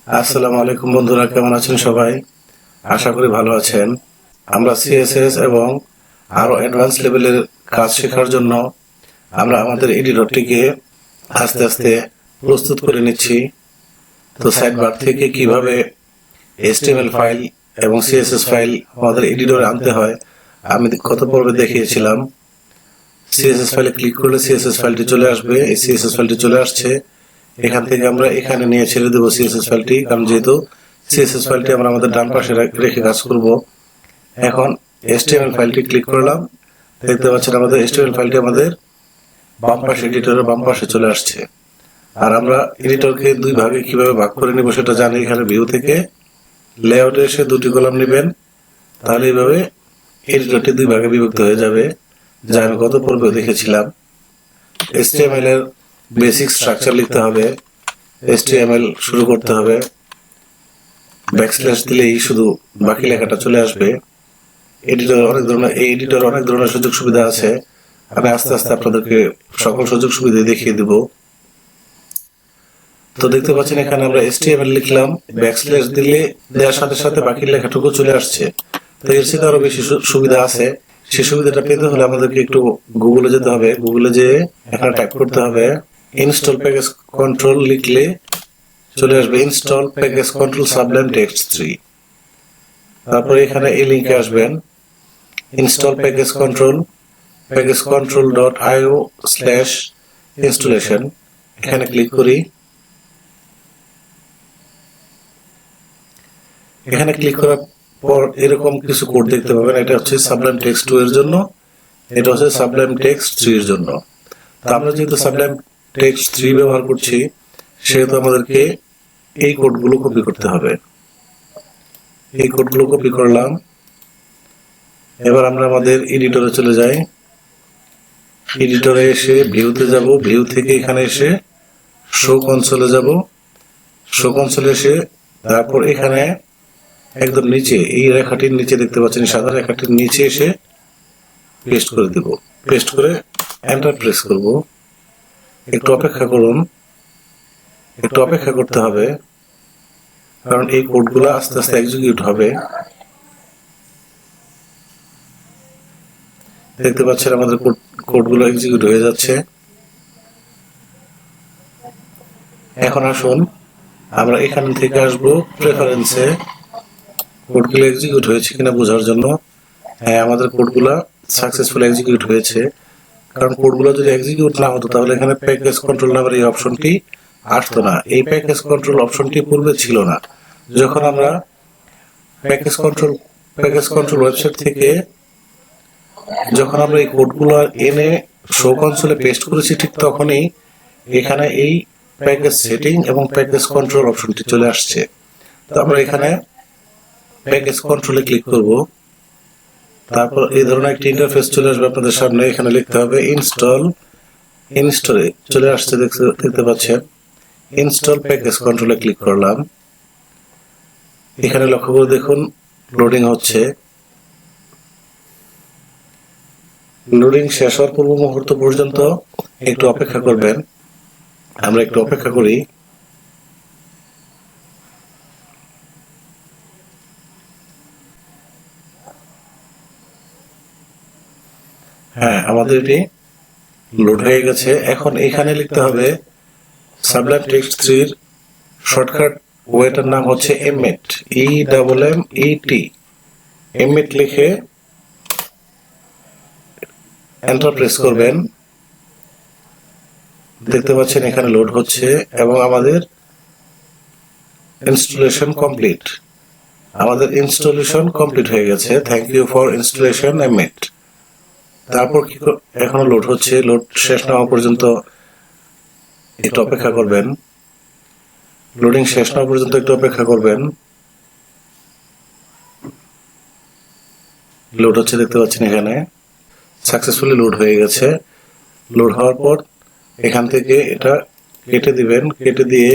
আসসালামু আলাইকুম বন্ধুরা, কেমন আছেন সবাই? আশা করি ভালো আছেন। আমরা সিএসএস এবং আরো অ্যাডভান্স লেভেলের কাজ শেখার জন্য আমরা আমাদের এডিটরটিকে আস্তে আস্তে প্রস্তুত করে নিচ্ছি। তো সাইড বার থেকে কিভাবে এইচটিএমএল ফাইল এবং সিএসএস ফাইল আমাদের এডিটরে আনতে হয় আমি গত পর্বে দেখিয়েছিলাম। সিএসএস ফাইলে ক্লিক করলে সিএসএস ফাইলটি চলে আসবে। এই সিএসএস ফাইলটি চলে আসছে। এখান থেকে আমরা এখানে নিয়ে ছেড়ে দেবো সিএসএস ফাইলটি, কারণ যেহেতু সিএসএস ফাইলটি আমরা আমাদের ডান পাশে রেখে কাজ করব। এখন এইচটিএমএল ফাইলটি ক্লিক করলাম। দেখতে পাচ্ছেন আমাদের এইচটিএমএল ফাইলটি আমাদের বাম পাশে, এডিটরের বাম পাশে চলে আসছে। আর আমরা এডিটরকে দুই ভাগে কিভাবে ভাগ করে নিব সেটা জানি। এখানে ভিউ থেকে লেআউটে এসে দুটি কলাম নেবেন, তাহলে এইভাবে এডিটরটি দুই ভাগে বিভক্ত হয়ে যাবে, যা আমি গত পর্বে দেখেছিলাম। এইচটিএমএল এর বেসিক স্ট্রাকচার লিখতে হবে। এইচটিএমএল শুরু করতে হবে, ব্যাকস্ল্যাশ দিলেই শুধু বাকি লেখাটা চলে আসবে। এই এডিটর অনেক ধরনের সুযোগ সুবিধা আছে। আমি আস্তে আস্তে আপনাদেরকে সকল সুযোগ সুবিধা দেখিয়ে দেব। তো দেখতে পাচ্ছেন এখানে আমরা এইচটিএমএল লিখলাম, ব্যাকস্ল্যাশ দিলে দেওয়ার সাথে সাথে বাকি লেখাটুকু চলে আসছে। তো এর সাথে আরো বেশি সুবিধা আছে। সেই সুবিধাটা পেতে হলে আমাদেরকে একটু গুগলে যেতে হবে। গুগলে যেয়ে এখানে টাইপ করতে হবে ইনস্টল প্যাকেজ কন্ট্রোল। লিখলে চলে আসবে install package control Sublime text 3। তারপরে এখানে এই লিংকে আসবেন, ইনস্টল প্যাকেজ control.io/installation। এখানে ক্লিক করি। এখানে ক্লিক করার পর এরকম কিছু কোড দেখতে পাবেন। এটা হচ্ছে সাবলাইম টেক্সট 2 এর জন্য, এটা হচ্ছে সাবলাইম টেক্সট 3 এর জন্য। তো আমরা যেহেতু সাবলাইম টেক্সট 3 ব্যবহার করছি, সেহেতু আমাদেরকে এই কোডগুলো কপি করতে হবে। এই কোডগুলো কপি করলাম। এবার আমরা আমাদের এডিটরে চলে যাই। এডিটরে এসে ভিউতে যাব, ভিউ থেকে এখানে এসে শো কনসোলে যাব। শো কনসোলে এসে তারপর এখানে একদম নিচে এই রেখাটির নিচে দেখতে পাচ্ছেন, সাদা রেখাটির নিচে এসে পেস্ট করে দেব। পেস্ট করে এন্টার প্রেস করব। একটু অপেক্ষা করুন, একটু অপেক্ষা করতে হবে, কারণ এই কোডগুলো আস্তে আস্তে এক্সিকিউট হবে। দেখতে পাচ্ছেন আমাদের কোডগুলো এক্সিকিউট হয়ে যাচ্ছে। এখন আসুন আমরা এখান থেকে আসবো প্রেফারেন্সে, কোডগুলো এক্সিকিউট হয়েছে কিনা বোঝার জন্য। হ্যাঁ, আমাদের কোডগুলো সাকসেসফুল এক্সিকিউট হয়েছে। কারণ কোডগুলো যদি এক্সিকিউট না হতো তাহলে এখানে প্যাকেজ কন্ট্রোল নামের এই অপশনটি আসতো না। এই প্যাকেজ কন্ট্রোল অপশনটি পূর্বে ছিল না। যখন আমরা প্যাকেজ কন্ট্রোল ওয়েবসাইট থেকে যখন আমরা এই কোডগুলো এনে শো কনসোলে পেস্ট করেছি, ঠিক তখনই এখানে এই প্যাকেজ সেটিং এবং প্যাকেজ কন্ট্রোল অপশনটি চলে আসছে। তো আমরা এখানে প্যাকেজ কন্ট্রোলে ক্লিক করব। তারপর এই ধরনের একটি ইন্টারফেস চলে আসবে আপনাদের সামনে। এখানে লিখতে হবে ইনস্টলে চলে আসছে, দেখতে পাচ্ছেন। ইনস্টল প্যাকেজ কন্ট্রোলে ক্লিক করলাম। এখানে লক্ষ্য করে দেখুন লোডিং হচ্ছে। লোডিং শেষ হওয়ার পূর্ব মুহূর্ত পর্যন্ত একটু অপেক্ষা করবেন। আমরা একটু অপেক্ষা করি। হ্যাঁ, আমাদের এটি লোড হয়ে গেছে। এখন এখানে লিখতে হবে সাবলাইম টেক্সট 3 এর শর্টকাট ওয়েটার নাম হচ্ছে emmet, EMMET। emmet লিখে এন্টার প্রেস করবেন। দেখতে পাচ্ছেন এখানে লোড হচ্ছে এবং আমাদের ইনস্টলেশন কমপ্লিট। আমাদের ইনস্টলেশন কমপ্লিট হয়ে গেছে। Thank you for installation emmet। তারপর কি এখনো লোড হচ্ছে। লোড শেষ না হওয়া পর্যন্ত একটু অপেক্ষা করবেন। লোডিং শেষ না হওয়া পর্যন্ত একটু অপেক্ষা করবেন। লোড হচ্ছে, দেখতে পাচ্ছেন এখানে সাকসেসফুলি লোড হয়ে গেছে। লোড হওয়ার পর এখান থেকে এটা কেটে দিবেন। কেটে দিয়ে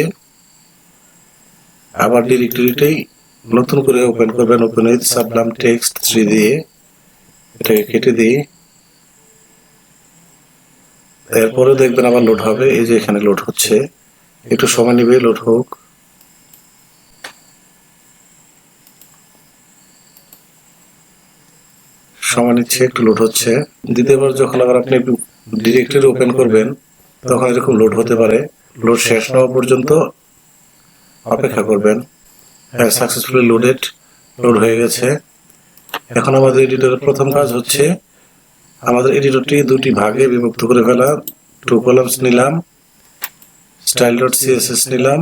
আবার ডিরেক্টরিটাই নতুন করে ওপেন করবেন। ওপেন উইথ সাবলাইম টেক্সট 3 দিয়ে এটাকে কেটে দিই। এরপরে দেখবেন আবার লোড হবে। এই যে এখানে লোড হচ্ছে, একটু সময় নেবে লোড হোক। সময় নিচ্ছে, একটু লোড হচ্ছে। দ্বিতীয়বার যখন আবার আপনি ডিরেক্টরি ওপেন করবেন তখন এরকম লোড হতে পারে। লোড শেষ না হওয়া পর্যন্ত অপেক্ষা করবেন। হ্যাঁ, সাকসেসফুলি লোড হয়ে গেছে। এখন আমাদের এডিটরের প্রথম কাজ হচ্ছে আমাদের এডিটরটি দুটি ভাগে বিভক্ত করে ফেলা। 2 কলামস নিলাম, style.css নিলাম,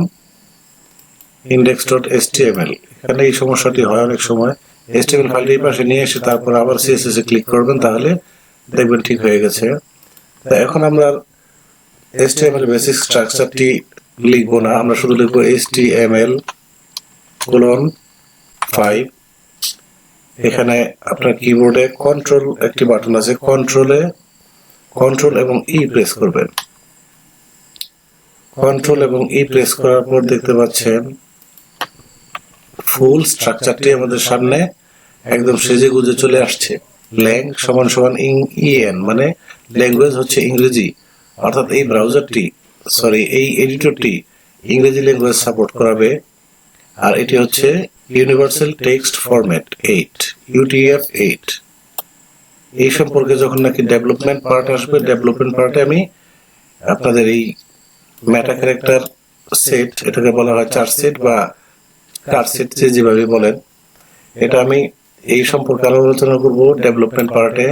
index.html। এখানে এই সমস্যাটি হয় অনেক সময়। HTML ফাইলটি এই পাশে নিয়ে এসে তারপর আবার CSS এ ক্লিক করবেন, তাহলে দেখবেন ঠিক হয়ে গেছে। তো এখন আমরা HTML বেসিক স্ট্রাকচারটি লিখব না, আমরা শুধু লিখব HTML:5। এখানে আপনার কিবোর্ডে কন্ট্রোল একটি বাটন আছে, কন্ট্রোল এবং ই প্রেস করবেন। কন্ট্রোল এবং ই প্রেস করার পর দেখতে পাচ্ছেন ফুল স্ট্রাকচারটি আমাদের সামনে একদম সেজে গুজে চলে আসছে। ল্যাং = en, মানে ল্যাঙ্গুয়েজ হচ্ছে ইংরেজি, অর্থাৎ এই ব্রাউজারটি এই এডিটরটি ইংরেজি ল্যাঙ্গুয়েজ সাপোর্ট করাবে। আর এটি হচ্ছে ইউনিভার্সাল টেক্সট ফরম্যাট 8, UTF-8। এই সম্পর্কে যখন নাকি ডেভেলপমেন্ট পার্ট আসবে, ডেভেলপমেন্ট পার্টে আমি আপনাদের এই মেটা ক্যারেক্টার সেট, এটাকে বলা হয় চার সেট বা কার সেট, যেভাবে বলেন, এটা আমি এই সম্পর্কে আলোচনা করব ডেভেলপমেন্ট পার্টে,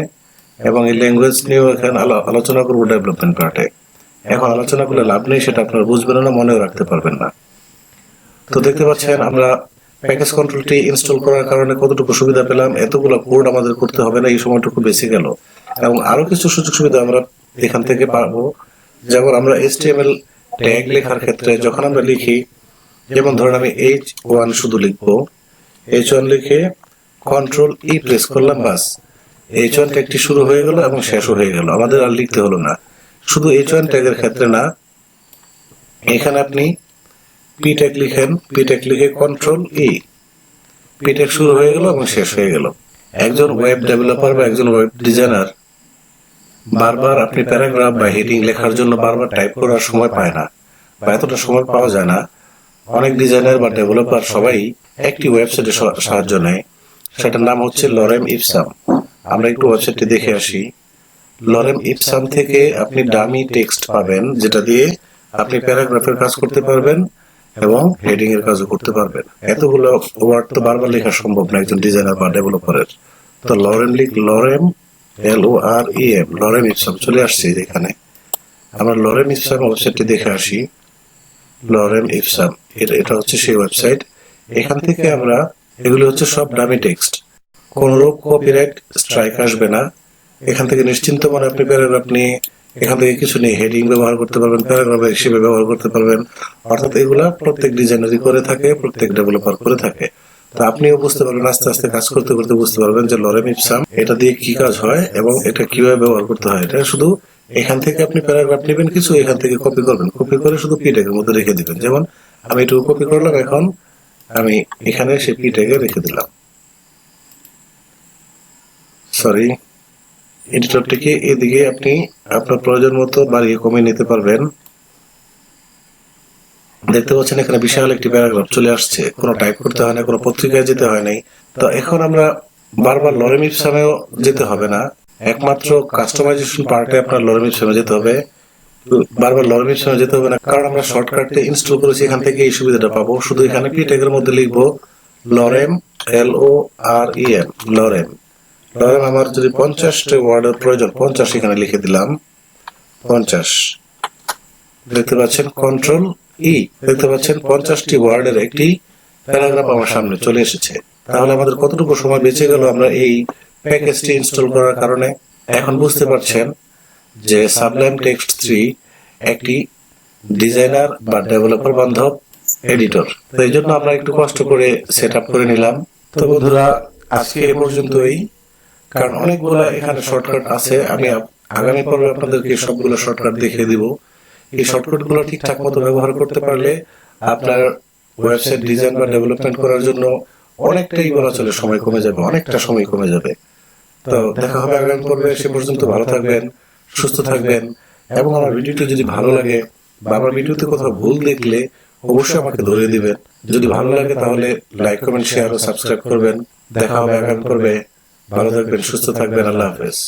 এবং এই ল্যাঙ্গুয়েজ নিয়েও এখানে আলোচনা করব ডেভেলপমেন্ট পার্টে। এখন আলোচনা করলে লাভ নেই, সেটা আপনারা বুঝবেন না, মনেও রাখতে পারবেন না। তো দেখতে পাচ্ছেন আমরা প্যাকেজ কন্ট্রোলটি ইনস্টল করার কারণে কতটুকু সুবিধা পেলাম। এতগুলো কোড আমাদের করতে হবে না, এই সময়টুকু বেঁচে গেল। এবং আরো কিছু সুযোগ সুবিধা আমরা এখান থেকে পাবো। যেমন আমরা HTML ট্যাগ লেখার ক্ষেত্রে যখন আমরা লিখি, যেমন ধরুন আমি H1 শুধু লিখবো, H1 লিখে কন্ট্রোল ই প্রেস করলাম, বাস H1 ট্যাগটি শুরু হয়ে গেল এবং শেষও হয়ে গেল, আমাদের আর লিখতে হলো না। শুধু H1 ট্যাগের ক্ষেত্রে না, এখানে আপনি পি ট্যাগ লিখেন, পি ট্যাগ লিখে কন্ট্রোল ই, পি ট্যাগ শুরু হয়ে গেল এবং শেষ হয়ে গেল। একজন ওয়েব ডেভেলপার বা একজন ওয়েব ডিজাইনার বারবার আপনি প্যারাগ্রাফ বা হেডিং লেখার জন্য বারবার টাইপ করার সময় পায় না, বা এতটা সময় পাওয়া যায় না। অনেক ডিজাইনার বা ডেভেলপার সবাই একটি ওয়েবসাইটের সাহায্য নেয়, সেটার নাম হচ্ছে লরেম ইপসাম। আমরা একটু ওয়েবসাইটটি দেখে আসি। লরেম ইপসাম থেকে আপনি ডামি টেক্সট পাবেন, যেটা দিয়ে আপনি প্যারাগ্রাফের কাজ করতে পারবেন এবং হেডিং এর কাজও করতে পারবেন। এতগুলো ওয়ার্ড তো বারবার লেখা সম্ভব না একজন ডিজাইনার বা ডেভেলপারের। তো লরেম LOREM, লরেম ইপসাম চলে আসছে এখানে। আমরা লরেম ইপসাম ওয়েবসাইটটি দেখে আসি। লরেম ইপসাম, এটা হচ্ছে সেই ওয়েবসাইট। এখান থেকে আমরা, এগুলো হচ্ছে সব ডামি টেক্সট, কোনরূপ কপিরাইট স্ট্রাইক আসবে না। এখান থেকে নিশ্চিন্ত মনে আপনি প্যারাগ্রাফ নিয়ে, এখান থেকে কিছু নিয়ে হেডিং ব্যবহার করতে পারবেন, প্যারাগ্রাফ হিসেবে ব্যবহার করতে পারবেন। অর্থাৎ এগুলা প্রত্যেক ডিজাইনারই করে থাকে, প্রত্যেক ডেভেলপার করে থাকে। তো আপনিও বুঝতে পারবেন, আস্তে আস্তে কাজ করতে করতে বুঝতে পারবেন যে লরেম ইপসাম এটা দিয়ে কি কাজ হয় এবং এটা কিভাবে ব্যবহার করতে হয়। এটা শুধু এখান থেকে আপনি প্যারাগ্রাফ নেবেন, কিছু এখান থেকে কপি করবেন, কপি করে শুধু পি ট্যাগের মধ্যে রেখে দিবেন। যেমন আমি এটুকু কপি করলাম, এখন আমি এখানে সেই পি ট্যাগে রেখে দিলাম। এডিটরটিকে এদিকে আপনি আপনার প্রয়োজন মতো বাড়িয়ে কমিয়ে নিতে পারবেন। দেখতে পাচ্ছেন এখানে বিশাল একটি প্যারাগ্রাফ চলে আসছে, কোনো টাইপ করতে হয় না, কোনো পত্রিকায় যেতে হয় নাই। তো এখন আমরা বারবার লরেম ইপসামেও যেতে হবে না, একমাত্র কাস্টমাইজেশন পার্টে আপনার লরেম ইপসামে যেতে হবে। বারবার লরেম ইপসামে যেতে হবে না, কারণ আমরা শর্টকাটে ইনস্টল করেছি, এখান থেকে এই সুবিধাটা পাবো। শুধু এখানে পি ট্যাগের মধ্যে লিখবো লরেম, LOREM, লরেম। আমার যদি 50টা ওয়ার্ডের প্রয়োজন, 50 এখানে লিখে দিলাম, 50। দেখতে পাচ্ছেন কন্ট্রোল ই, দেখতে পাচ্ছেন 50টি ওয়ার্ডের একটি প্যারাগ্রাফ আমার সামনে চলে এসেছে। তাহলে আমাদের কতটুকু সময় বেঁচে গেল আমরা এই প্যাকেজটি ইনস্টল করার কারণে। এখন বুঝতে পারছেন যে সাবলাইম টেক্সট 3 একটি ডিজাইনার বা ডেভেলপার বান্ধব এডিটর। তো এই জন্য আমরা একটু কষ্ট করে সেট আপ করে নিলাম। তো বন্ধুরা, আজকে এ পর্যন্তই, কারণ অনেকগুলো এখানে শর্টকাট আছে। আমি আগামী পর্বে আপনাদেরকে সবগুলো শর্টকাট দেখিয়ে দিব। এই শর্টকাট গুলো ঠিকঠাক মতো ব্যবহার করতে পারলে আপনার ওয়েবসাইট ডিজাইন বা ডেভেলপমেন্ট করার জন্য অনেকটাই বলা চলে সময় কমে যাবে, অনেকটা সময় কমে যাবে। তো দেখা হবে আগামী পর্বে। সে পর্যন্ত ভালো থাকবেন, সুস্থ থাকবেন, এবং আমার ভিডিওটি যদি ভালো লাগে বা আমার ভিডিওতে কোথাও ভুল দেখলে অবশ্যই আমাকে ধরিয়ে দিবেন। যদি ভালো লাগে তাহলে লাইক, কমেন্ট, শেয়ার ও সাবস্ক্রাইব করবেন। দেখা হবে আগামী পর্বে। ভালো থাকবেন, সুস্থ থাকবেন। আল্লাহ হাফেজ।